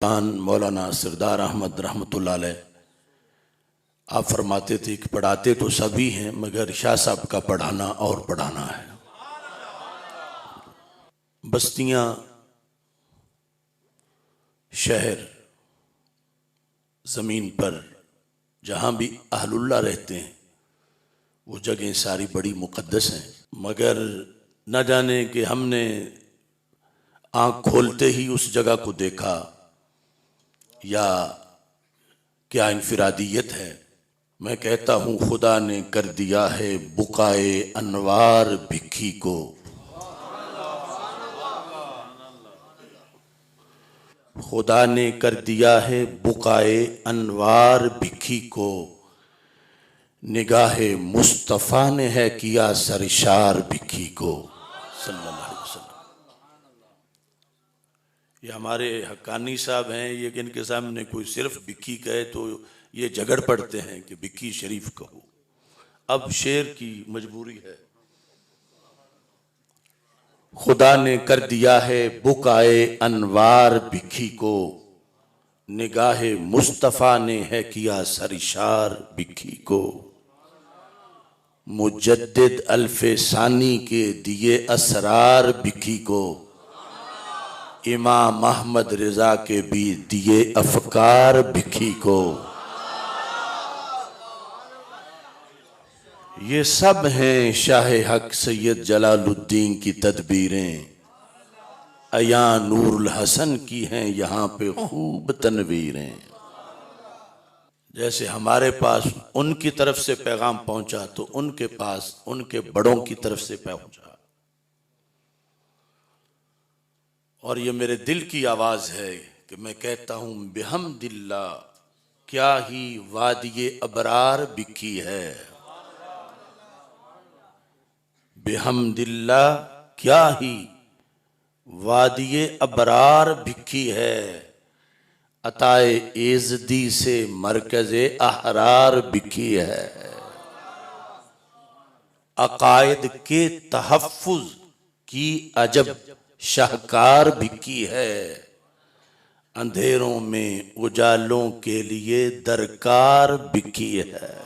मौलाना सरदार अहमद रहमतुल्लाह अलैह आप फरमाते थे कि पढ़ाते तो सभी हैं मगर शाह साहब का पढ़ाना और पढ़ाना है। बस्तियां, शहर, ज़मीन पर जहाँ भी अहलुल्लाह रहते हैं वो जगह सारी बड़ी मुक़द्दस हैं, मगर न जाने कि हमने आँख खोलते ही उस जगह को देखा या क्या इनफिरादियत है। मैं कहता हूँ खुदा ने कर दिया है बुकाए अनवार भिक्खी को, खुदा ने कर दिया है बुकाए अनवार भिक्खी को, निगाहे मुस्तफ़ा ने है किया सरशार भिक्खी को सल्लल्लाहु अलैहि वसल्लम। ये हमारे हक्कानी साहब हैं, ये कि इनके सामने कोई सिर्फ भिक्खी कहे तो ये झगड़ पड़ते हैं कि भिक्खी शरीफ कहो। अब शेर की मजबूरी है। खुदा ने कर दिया है बुकाए अनवार भिक्खी को, निगाहे मुस्तफ़ा ने है किया सरशार भिक्खी को, मुजद्दिद अल्फे सानी के दिए असरार भिक्खी को, इमाम अहमद रिजा के भी दिए अफकार भिक्खी को। ये सब हैं शाह हक सैयद जलालुद्दीन की तदबीरें, अया नूरुल हसन की हैं यहाँ पे खूब तनवीरें। जैसे हमारे पास उनकी तरफ से पैगाम पहुंचा तो उनके पास उनके बड़ों की तरफ से पहुंचा। और ये मेरे दिल की आवाज़ है कि मैं कहता हूँ बिहम्दिल्लाह क्या ही वादिये अबरार भिक्खी है, बिहम्दिल्लाह क्या ही वादिये अबरार भिक्खी है, अताए एज़दी से मरकज़े अहरार भिक्खी है, अकायद के तहफ़्फ़ुज़ की अजब शाहकार भिक्खी है, अंधेरों में उजालों के लिए दरकार भिक्खी है।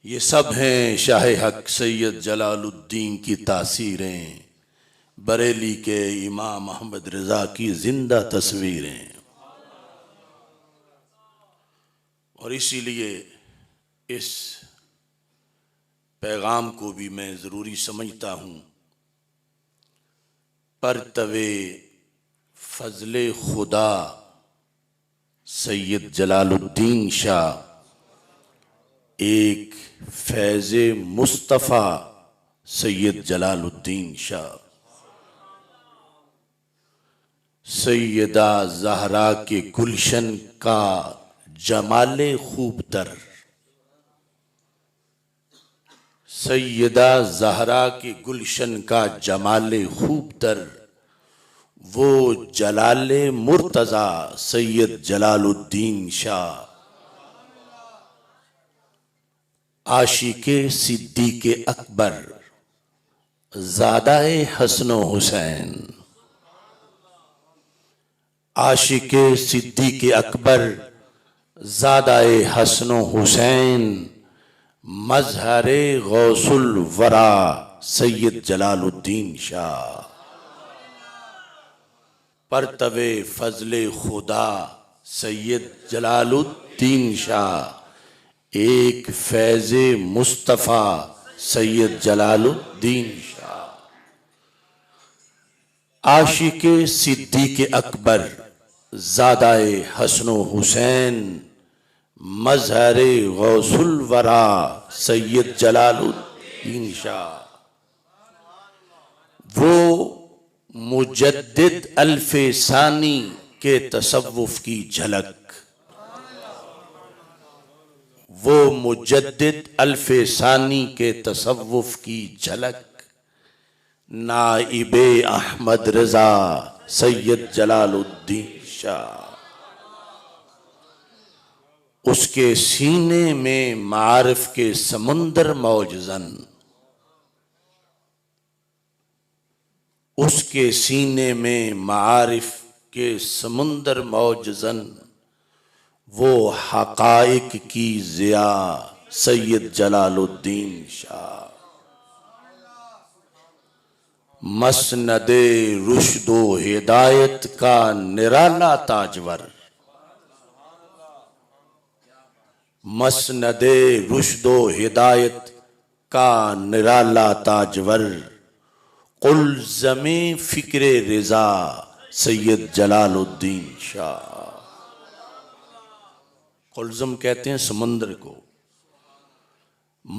ये सब हैं शाह हक सैयद जलालुद्दीन की तासीरें, बरेली के इमाम अहमद रज़ा की जिंदा तस्वीरें। और इसीलिए इस पैगाम को भी मैं ज़रूरी समझता हूँ। परतवे फजले खुदा सैयद जलालुद्दीन शाह, एक फैज़े मुस्तफ़ा सैयद जलालुद्दीन शाह, सैयदा ज़हरा के गुलशन का जमाले खूबतर, सैयदा ज़हरा के गुलशन का जमाले खूबतर, वो जलाले मुर्तज़ा सैयद जलालुद्दीन शाह, आशिके सिद्दीक़े अकबर ज़ादाए हसनो हुसैन, आशिके सिद्दीक़े अकबर ज़ादाए हसनो हुसैन, मज़हरे गौसुल वरा सैयद जलालुद्दीन शाह, परतवे फजले खुदा सैयद जलालुद्दीन शाह, एक फैज़े मुस्तफ़ा सैयद जलालुद्दीन शाह, आशिके सिद्दीक़े अकबर ज़ादाए हसनो हुसैन, मज़हरे गौसुल वरा सैयद जलालुद्दीन शाह, वो मुजद्दिद अल्फे सानी के तसव्वुफ़ की झलक, वो मुजद्दिद अल्फे सानी के तसव्वुफ़ की झलक, नाइबे अहमद रज़ा सैयद जलालुद्दीन शाह, उसके सीने में मारिफ के समुंदर मौजज़न, उसके सीने में मारिफ के समुंदर मौजज़न, वो हक़ाइक़ की ज़िया सैयद जलालुद्दीन शाह। मसनदे रुश्दो हिदायत का निराला ताजवर, मसनदे रुश्दो हिदायत का निराला ताजवर, कुल ज़मी फ़िक्रे रिज़ा सैयद जलालुद्दीन शाह। कुलज़म कहते हैं समंदर को,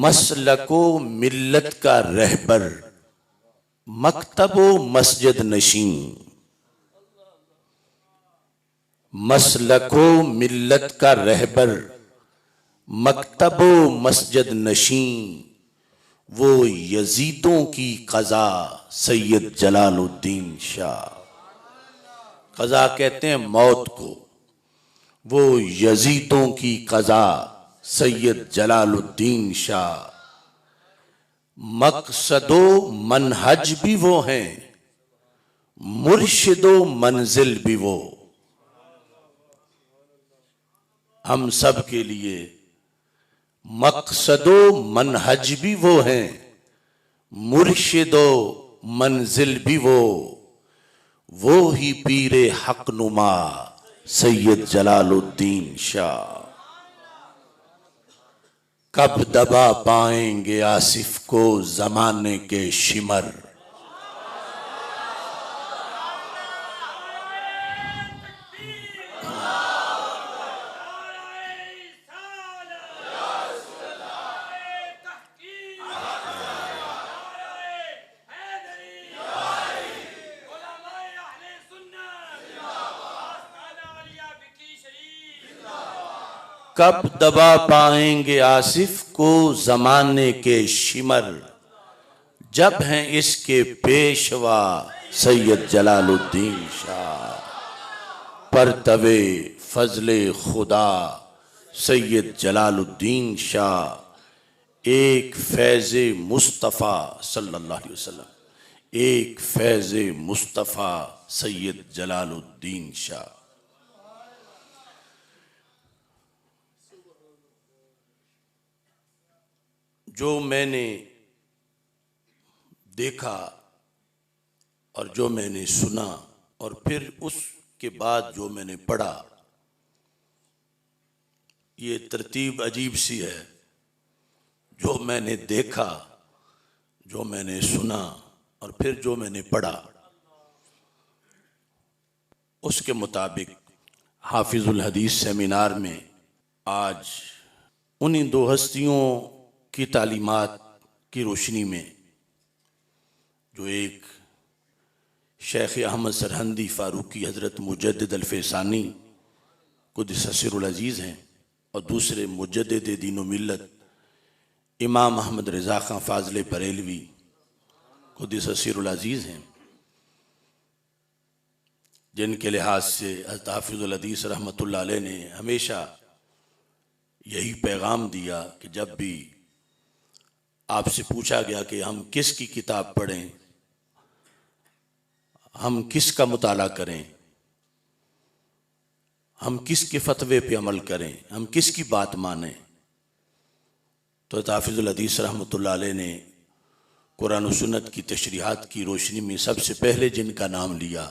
मसलको मिल्लत का रहबर, मकतबो मस्जिद नशीं। मसलको मिल्लत का रहबर, मकतबो मस्जिद नशीं, वो यजीदों की क़ज़ा सैयद जलालुद्दीन शाह। क़ज़ा कहते हैं मौत को, वो यजीदों की क़ज़ा सैयद जलालुद्दीन शाह। मकसदो मनहज भी वो हैं, मुर्शिदो मंजिल भी वो। हम सब के लिए मकसदो मनहज भी वो हैं, मुर्शिदो मंजिल भी वो ही पीरे हक नुमा सैयद जलालुद्दीन शाह। कब दबा पाएंगे आसिफ को जमाने के शिमर, कब दबा पाएंगे आसिफ को जमाने के शिमर, जब हैं इसके पेशवा सैयद जलालुद्दीन शाह। परतवे फजले खुदा सैयद जलालुद्दीन शाह, एक फैज़े मुस्तफ़ा सल्लल्लाहु अलैहि वसल्लम, एक फैज़े मुस्तफ़ा सैयद जलालुद्दीन शाह। जो मैंने देखा और जो मैंने सुना और फिर उसके बाद जो मैंने पढ़ा, ये तरतीब अजीब सी है। जो मैंने देखा, जो मैंने सुना और फिर जो मैंने पढ़ा, उसके मुताबिक हाफिजुल हदीस सेमिनार में आज उन्हीं दो हस्तियों की तालीमात की रोशनी में, जो एक शेख अहमद सरहंदी फ़ारूकी हज़रत मुजद्दिद अल-फ़ैसानी क़ुद्दस सिर्रुल अज़ीज़ हैं, और दूसरे मुजद्दिद दीन व मिल्लत इमाम अहमद रज़ा खां फ़ाज़ले बरेलवी क़ुद्दस सिर्रुल अज़ीज़ हैं, जिनके लिहाज से हज़रत हाफ़िज़ुल हदीस रहमतुल्लाह अलैह ने हमेशा यही पैगाम दिया कि जब भी आपसे पूछा गया कि हम किसकी किताब पढ़ें, हम किसका मुताला करें, हम किसके फतवे पे अमल करें, हम किसकी बात मानें, तो हाफ़िज़ुल हदीस रहमतुल्लाह अलैह ने कुरान व सुन्नत की तशरीहात की रोशनी में सबसे पहले जिनका नाम लिया,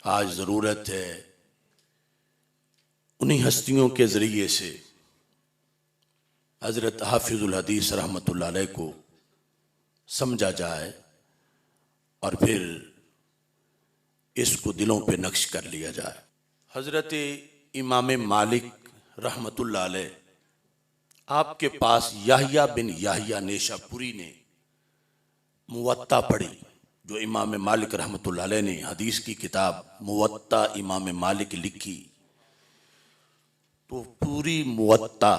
आज ज़रूरत है उन्हीं हस्तियों के ज़रिए से हज़रत हाफिज़ुल हदीस रहमतुल्लाह अलैह को समझा जाए और फिर इसको दिलों पे नक्श कर लिया जाए। हज़रत इमाम मालिक रहमतुल्लाह अलैह, आपके पास याहिया बिन याहिया नेशापुरी ने मुवत्ता पढ़ी, जो इमाम मालिक रहमतुल्लाह अलैह ने हदीस की किताब मुवत्ता इमाम मालिक लिखी, तो पूरी मुवत्ता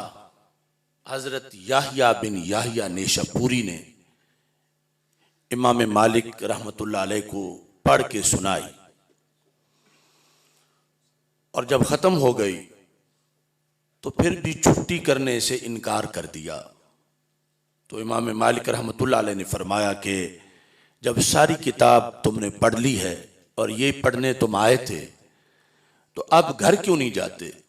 हज़रत याहिया बिन याहिया नेशापुरी ने इमाम मालिक रहमतुल्लाह अलैह को पढ़ के सुनाई, और जब ख़त्म हो गई तो फिर भी छुट्टी करने से इनकार कर दिया। तो इमाम मालिक रहमतुल्लाह अलैह ने फरमाया कि जब सारी किताब तुमने पढ़ ली है और ये पढ़ने तुम आए थे तो अब घर क्यों नहीं जाते?